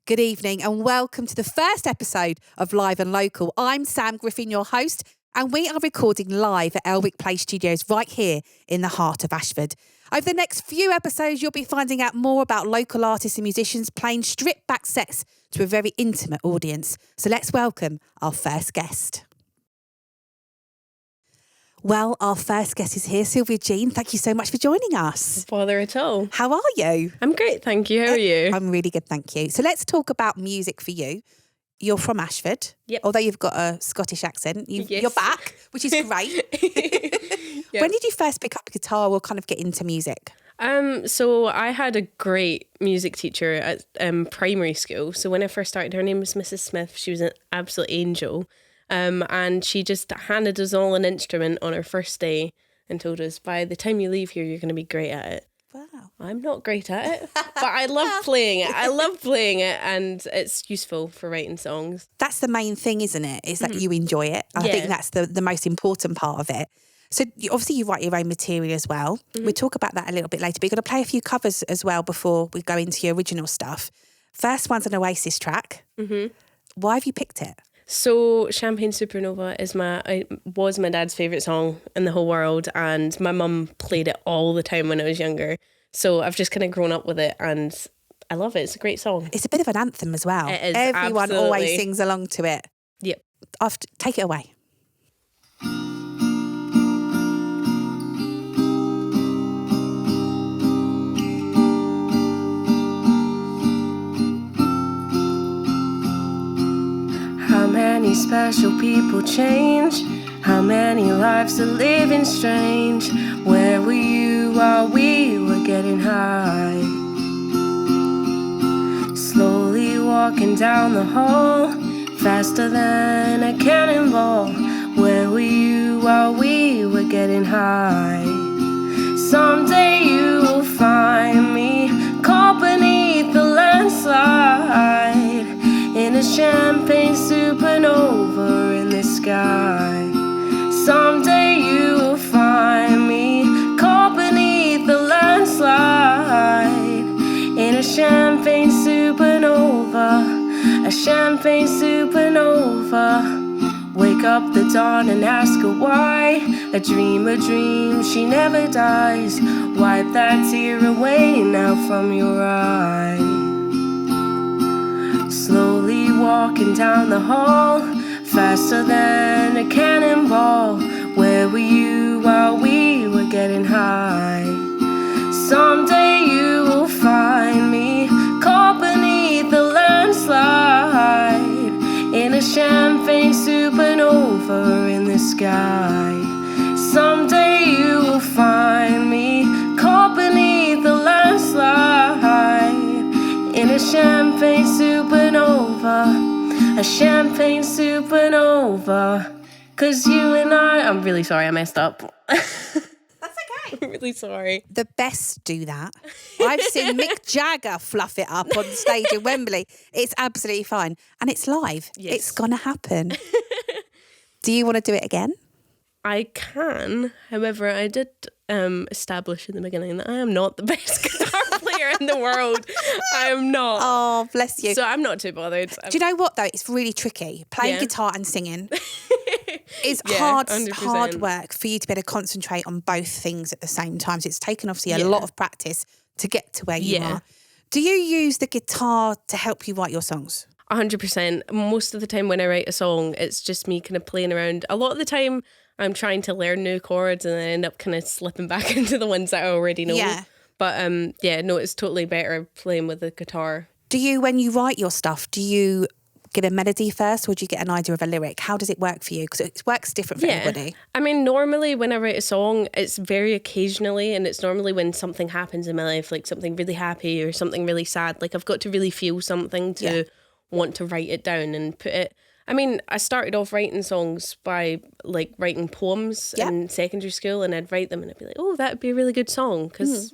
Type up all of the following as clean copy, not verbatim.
Good evening and welcome to the first episode of Live and Local. I'm Sam Griffin, your host, and we are recording live at Elwick Place Studios right here in the heart of Ashford. Over the next few episodes, you'll be finding out more about local artists and musicians playing stripped-back sets to a very intimate audience. So let's welcome our first guest. Well, our first guest is here, Sylvia Jean. Thank you so much for joining us. No bother at all. How are you? I'm great, thank you. How are you? I'm really good, thank you. So let's talk about music for you. You're from Ashford. Yep. Although you've got a Scottish accent. You're back, which is great. Yep. When did you first pick up a guitar or kind of get into music? So I had a great music teacher at primary school. So when I first started, her name was Mrs. Smith. She was an absolute angel. And she just handed us all an instrument on our first day and told us, by the time you leave here, you're going to be great at it. Wow. I'm not great at it, but I love playing it. I love playing it, and it's useful for writing songs. That's the main thing, isn't it? Is that you enjoy it. I think that's the most important part of it. So obviously you write your own material as well. We'll talk about that a little bit later, but you're going to play a few covers as well before we go into your original stuff. First one's an Oasis track. Why have you picked it? So Champagne Supernova was my dad's favourite song in the whole world, and my mum played it all the time when I was younger. So I've just kind of grown up with it and I love it. It's a great song. It's a bit of an anthem as well. It is, Everyone absolutely. always sings along to it. Yep. Take it away. How many special people change? How many lives are living strange? Where were you while we were getting high? Slowly walking down the hall, faster than a cannonball. Where were you while we were getting high? Someday you will find me caught beneath the landslide, in a champagne supernova in the sky. Someday you will find me caught beneath the landslide, in a champagne supernova, a champagne supernova. Wake up the dawn and ask her why. A dream, she never dies. Wipe that tear away now from your eye. Slowly walking down the hall, faster than a cannonball. Where were you while we were getting high? Someday you will find me caught beneath the landslide, in a champagne supernova in the sky. Someday you will find me caught beneath the landslide, in a champagne supernova, a champagne supernova. 'Cause you and I'm really sorry I messed up. That's okay. I'm really sorry. The best do that. I've seen Mick Jagger fluff it up on stage in Wembley. It's absolutely fine. And it's live. Yes. It's going to happen. Do you want to do it again? I can. However, I did establish in the beginning that I am not the best guitar player in the world. I am not. Oh, bless you. So I'm not too bothered. Do you know what, though? It's really tricky. Playing guitar and singing. It's Yeah, hard 100%. work for you to be able to concentrate on both things at the same time. So it's taken, obviously, a lot of practice to get to where you are. Do you use the guitar to help you write your songs? 100%. Most of the time when I write a song, it's just me kind of playing around. A lot of the time, I'm trying to learn new chords and then I end up kind of slipping back into the ones that I already know. Yeah. But it's totally better playing with the guitar. Do you, when you write your stuff, do you get a melody first or do you get an idea of a lyric? How does it work for you? Because it works different for everybody. I mean, normally when I write a song, it's very occasionally, and it's normally when something happens in my life, like something really happy or something really sad. Like I've got to really feel something to want to write it down and put it. I mean, I started off writing songs by like writing poems in secondary school, and I'd write them and I'd be like, oh, that'd be a really good song, because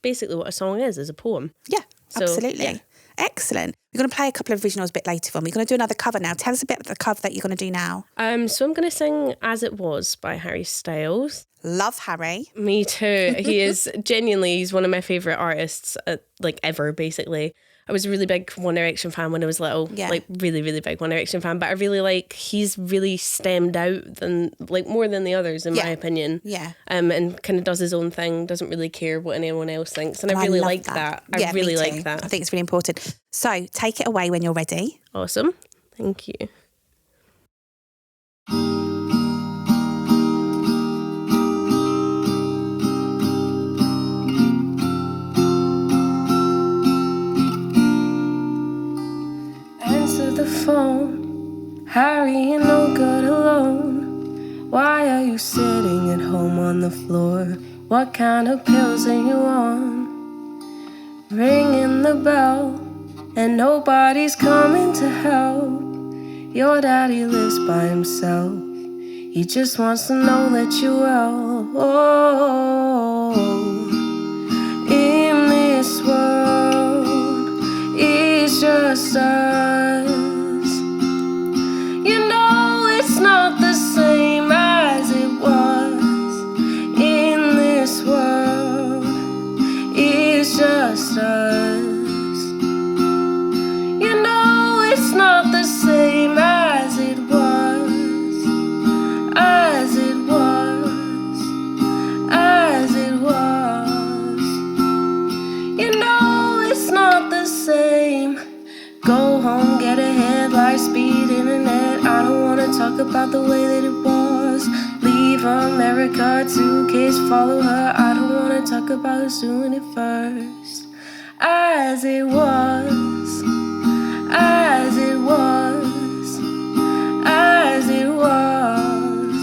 basically what a song is a poem. Yeah, So, absolutely. yeah. Excellent. We're going to play a couple of originals a bit later on. We're going to do another cover now. Tell us a bit about the cover that you're going to do now. So I'm going to sing As It Was by Harry Styles. Love Harry. Me too. He is genuinely, he's one of my favourite artists, like ever, basically. I was a really big One Direction fan when I was little, like really, really big One Direction fan. But I really like, he's really stemmed out more than the others, in my opinion. Yeah. And kind of does his own thing, doesn't really care what anyone else thinks. And I really like that. Yeah, I really like that. I think it's really important. So take it away when you're ready. Awesome. Thank you. The phone, Harry, you're no good alone. Why are you sitting at home on the floor? What kind of pills are you on? Ringing the bell, and nobody's coming to help. Your daddy lives by himself. He just wants to know that you're well. Oh, in this world, it's just us. You know it's not the same as it was. In this world, it's just us. You know it's not the same as it was. As it was. As it was. You know it's not the same. Go home, get ahead, light speed, internet. I don't wanna talk about the way that it was. Leave America, 2 kids, follow her. I don't wanna talk about who's doing it first. As it was. As it was. As it was.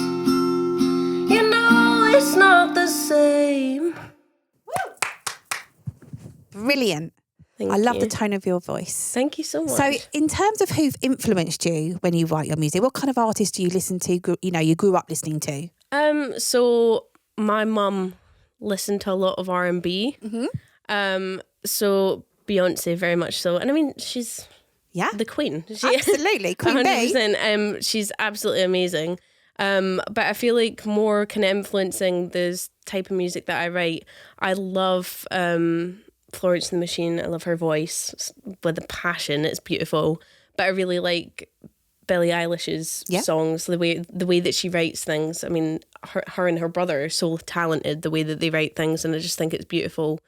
You know it's not the same. Brilliant. I love the tone of your voice. Thank you so much. So in terms of who've influenced you when you write your music, what kind of artists do you listen to, you grew up listening to? So my mum listened to a lot of R&B. Mm-hmm. So Beyonce, very much so. And I mean, she's the queen. Absolutely, Queen 100%. She's absolutely amazing. But I feel like more kind of influencing this type of music that I write. I love Florence and the Machine. I love her voice with a passion. It's beautiful. But I really like Billie Eilish's songs, the way that she writes things. I mean, her and her brother are so talented, the way that they write things, and I just think it's beautiful.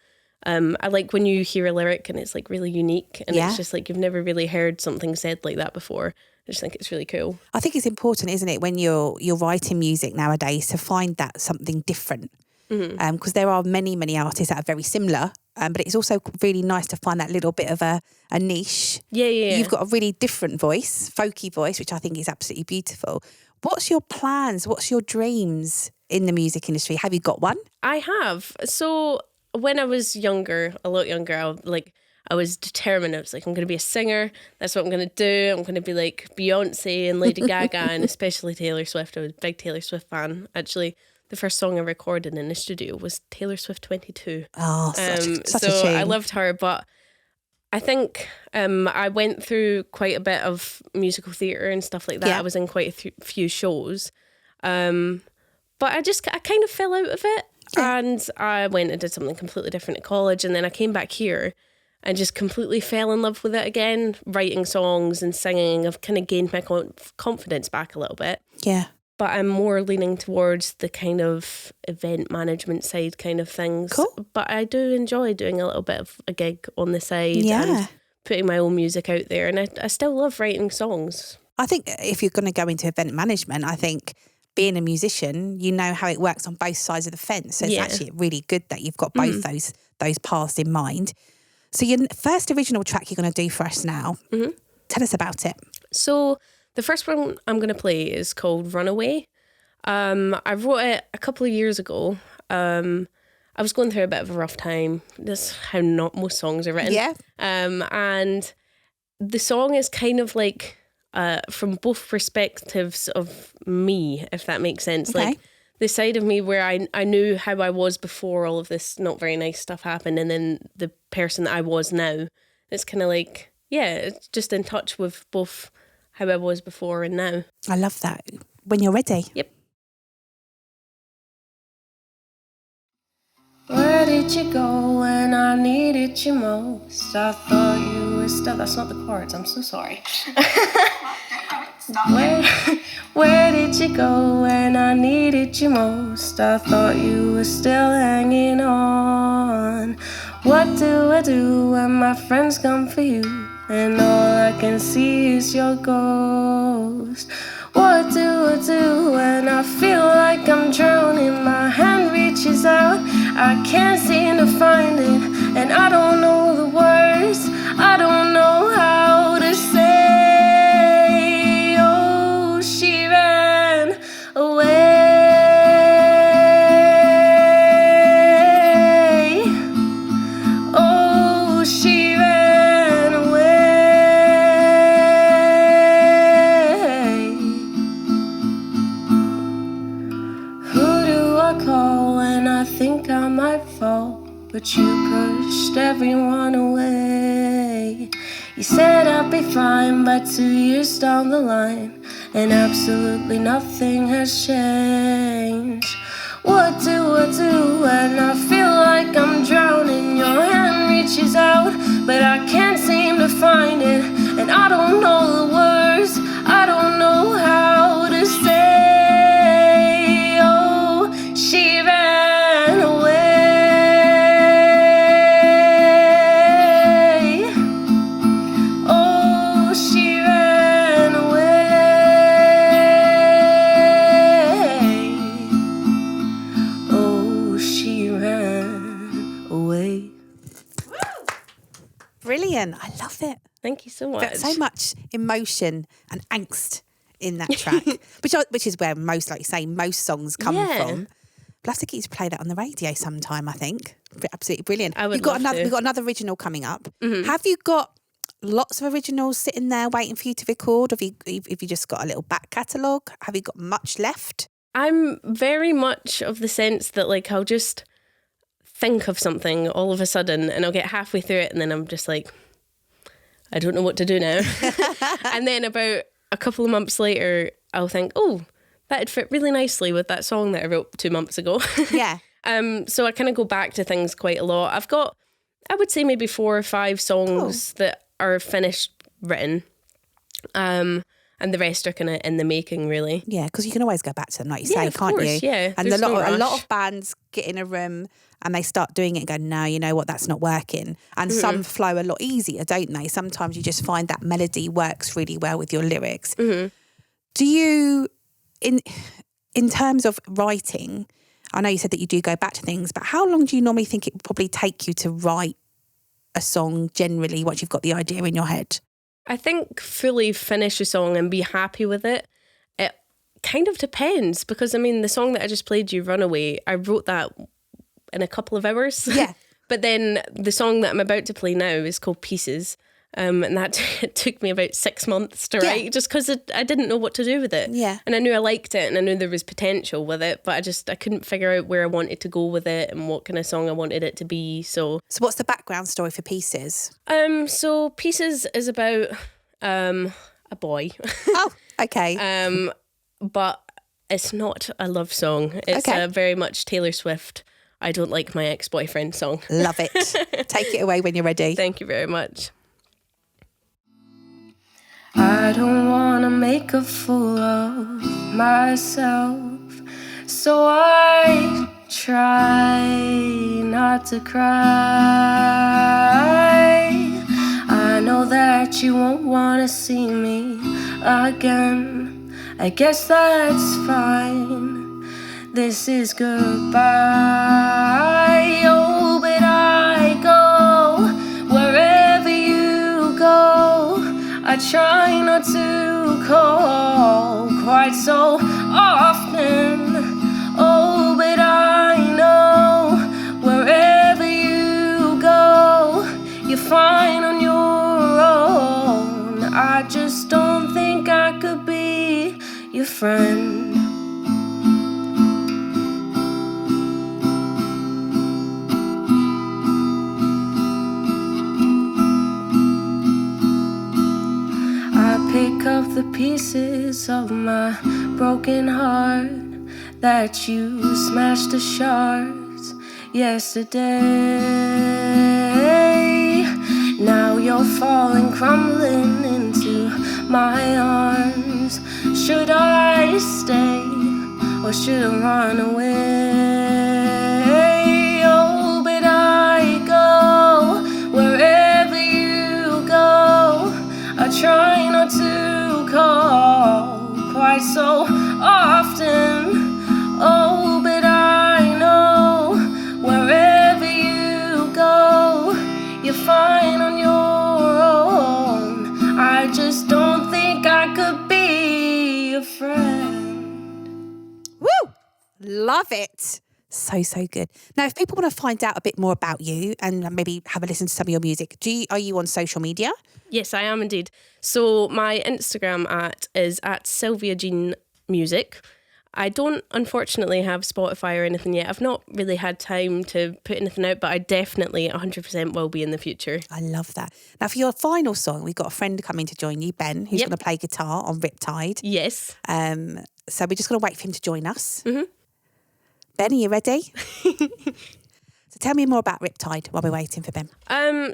I like when you hear a lyric and it's like really unique, and it's just like you've never really heard something said like that before. I just think it's really cool. I think it's important, isn't it, when you're writing music nowadays, to find that something different. Because there are many, many artists that are very similar, but it's also really nice to find that little bit of a niche. Yeah. You've got a really different voice, folky voice, which I think is absolutely beautiful. What's your plans? What's your dreams in the music industry? Have you got one? I have. So when I was younger, a lot younger, I was determined. I was like, I'm going to be a singer. That's what I'm going to do. I'm going to be like Beyonce and Lady Gaga, and especially Taylor Swift. I was a big Taylor Swift fan. Actually, the first song I recorded in the studio was Taylor Swift 22. Oh, such a so tune. I loved her, but I think I went through quite a bit of musical theatre and stuff like that. Yeah. I was in quite a few shows. But I kind of fell out of it. Yeah. And I went and did something completely different at college. And then I came back here and just completely fell in love with it again. Writing songs and singing. I've kind of gained my confidence back a little bit. Yeah. But I'm more leaning towards the kind of event management side kind of things. Cool. But I do enjoy doing a little bit of a gig on the side and putting my own music out there. And I still love writing songs. I think if you're going to go into event management, I think being a musician, you know how it works on both sides of the fence. So it's actually really good that you've got both those paths in mind. So your first original track you're going to do for us now, tell us about it. So the first one I'm going to play is called Runaway. I wrote it a couple of years ago. I was going through a bit of a rough time. That's how not most songs are written. Yeah. And the song is kind of like from both perspectives of me, if that makes sense. Okay. Like the side of me where I knew how I was before all of this not very nice stuff happened, and then the person that I was now. It's kind of like, it's just in touch with both how I was before and now. I love that. When you're ready. Yep. Where did you go when I needed you most? I thought you were still... That's not the chords, I'm so sorry. Where did you go when I needed you most? I thought you were still hanging on. What do I do when my friends come for you and all I can see is your ghost? What do I do when I feel like I'm drowning? My hand reaches out, I can't seem to find it, and I don't know the words, I don't know how to say. Oh, she ran away. Oh, she ran away. Who do I call when I think I might fall? But you pushed everyone away. You said I'd be fine by 2 years down the line, and absolutely nothing has changed. What do I do when I feel like I'm drowning? Your hand reaches out, but I can't seem to find it, and I don't know the words, I don't know how to say. Oh, she ran away. Oh, she ran away. Oh, she ran away. Brilliant. I love it. Thank you so much. Got so much emotion and angst in that track, which is where most, like you say, most songs come from. We'll have to get you to play that on the radio sometime, I think. Absolutely brilliant. I would We've got love to. We've got another original coming up. Have you got lots of originals sitting there waiting for you to record? Have you just got a little back catalogue? Have you got much left? I'm very much of the sense that, like, I'll just think of something all of a sudden and I'll get halfway through it and then I'm just like, I don't know what to do now. And then about a couple of months later, I'll think, oh, that'd fit really nicely with that song that I wrote 2 months ago. Yeah. So I kind of go back to things quite a lot. I've got, I would say, maybe 4 or 5 songs that are finished written. And the rest are kind of in the making, really. Yeah, because you can always go back to them, like you say, of can't course, you? yeah. And There's a no lot rush. of bands get in a room and they start doing it and go, no, you know what, that's not working. And some flow a lot easier, don't they? Sometimes you just find that melody works really well with your lyrics. Do you, in terms of writing, I know you said that you do go back to things, but how long do you normally think it would probably take you to write a song generally once you've got the idea in your head? I think fully finish a song and be happy with it, it kind of depends, because I mean the song that I just played you, Runaway, I wrote that in a couple of hours. Yeah. But then the song that I'm about to play now is called Pieces, and that took me about 6 months to write, just because I didn't know what to do with it. Yeah. And I knew I liked it and I knew there was potential with it, but I couldn't figure out where I wanted to go with it and what kind of song I wanted it to be. So what's the background story for Pieces? So Pieces is about a boy. Oh, okay. But it's not a love song. It's a very much Taylor Swift, I Don't Like My Ex-Boyfriend song. Love it. Take it away when you're ready. Thank you very much. I don't wanna make a fool of myself, so I try not to cry. I know that you won't wanna see me again. I guess that's fine. This is goodbye. Oh, but I go wherever you go. I try not to call quite so often. Oh, but I know wherever you go, you're fine on your own. I just don't think I could be your friend. Pick up the pieces of my broken heart that you smashed to shards yesterday. Now you're falling, crumbling into my arms. Should I stay or should I run away? Oh, but I go wherever you go. I try not to call quite so often. Oh, but I know wherever you go, you're fine on your own. I just don't think I could be your friend. Woo! Love it. So good. Now, if people want to find out a bit more about you and maybe have a listen to some of your music, are you on social media? Yes, I am indeed. So my Instagram is at Sylvia Jean Music. I don't unfortunately have Spotify or anything yet. I've not really had time to put anything out, but I definitely 100% will be in the future. I love that. Now, for your final song, we've got a friend coming to join you, Ben, who's going to play guitar on Riptide. Yes. So we're just going to wait for him to join us. Mm-hmm. Ben, are you ready? So tell me more about Riptide while we're waiting for Ben.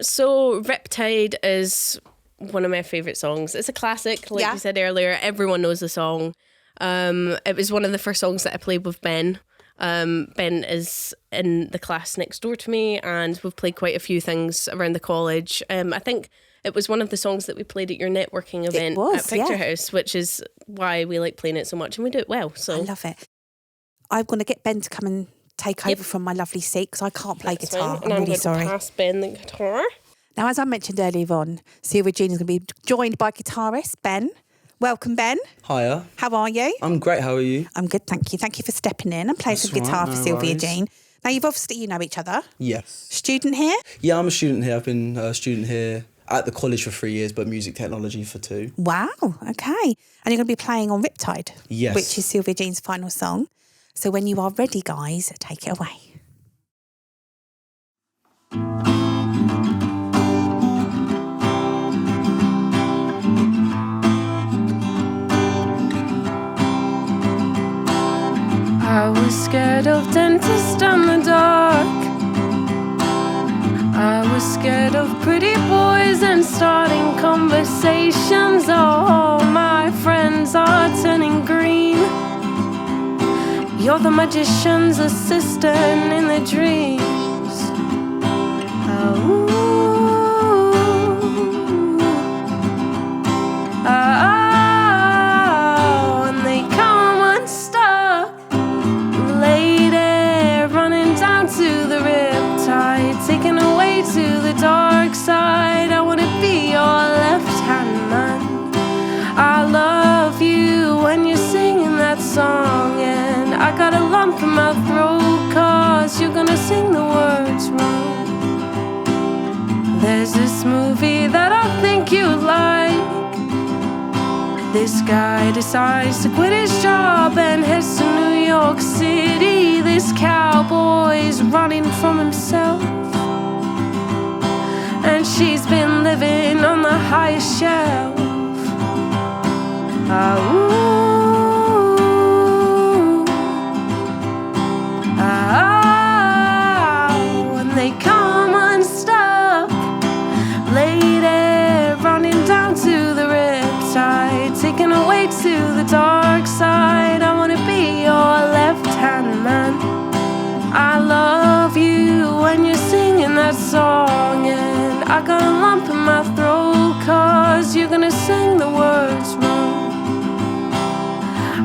So Riptide is one of my favourite songs. It's a classic, like you said earlier. Everyone knows the song. It was one of the first songs that I played with Ben. Ben is in the class next door to me, and we've played quite a few things around the college. I think it was one of the songs that we played at your networking event at Picture House, which is why we like playing it so much, and we do it well. So I love it. I'm going to get Ben to come and take over from my lovely seat because I can't play guitar. Fine. I'm really going sorry. to pass Ben the guitar. Now, as I mentioned earlier on, Sylvia Jean is going to be joined by guitarist Ben. Welcome, Ben. Hiya. How are you? I'm great, how are you? I'm good, thank you. Thank you for stepping in and playing some guitar for Sylvia Jean. Now, you've obviously, know each other. Yes. Student here? Yeah, I'm a student here. I've been a student here at the college for 3 years, but music technology for 2. Wow, okay. And you're going to be playing on Riptide. Yes. Which is Sylvia Jean's final song. So when you are ready, guys, take it away. I was scared of dentists and the dark. I was scared of pretty boys and starting conversations. All my friends are turning green. You're the magician's assistant in the dreams. Oh, and they come unstuck. Lady running down to the riptide, taken away to the dark side. I wanna be your left-hand man. I love you when you're singing that song, and I got a lump in my throat 'cause you're gonna sing the words wrong. There's this movie that I think you'd like. This guy decides to quit his job and heads to New York City. This cowboy's running from himself, and she's been living on the highest shelf. And they come unstuck. Lady running down to the riptide, taken away to the dark side. I wanna be your left-hand man. I love you when you're singing that song, and I got a lump in my throat 'cause you're gonna sing the words wrong.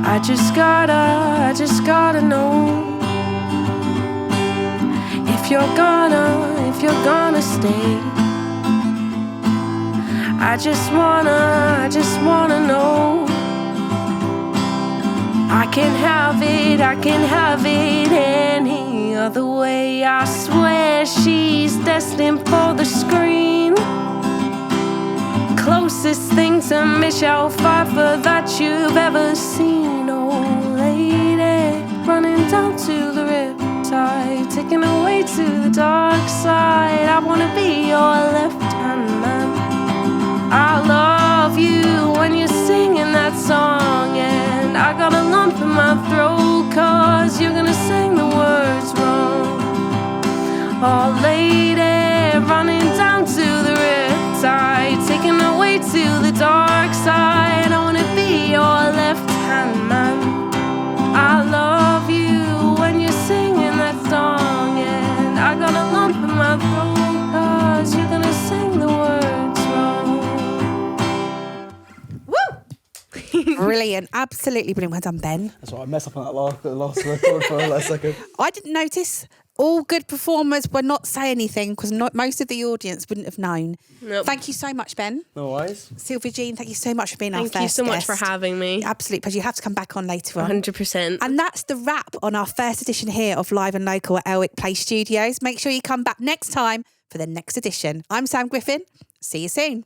I just gotta know if you're gonna stay. I just wanna know. I can't have it any other way. I swear she's destined for the screen. Closest thing to Michelle Pfeiffer that you've ever seen. Oh, lady, running down to the riptide, taken away to the dark side. I wanna be your left-hand man. I love you when you're singing that song, and I got a lump in my throat 'cause you're gonna sing the words wrong. Oh, lady, running down to the riptide, Brilliant. Absolutely brilliant. Well done, Ben. That's right. I messed up on that last record for a last second. I didn't notice. All good performers would not say anything because most of the audience wouldn't have known. Nope. Thank you so much, Ben. No worries. Sylvia Jean, thank you so much for being our first Thank you so much guest. for having me. Absolute pleasure. You have to come back on later on. 100%. And that's the wrap on our first edition here of Live and Local at Elwick Place Studios. Make sure you come back next time for the next edition. I'm Sam Griffin. See you soon.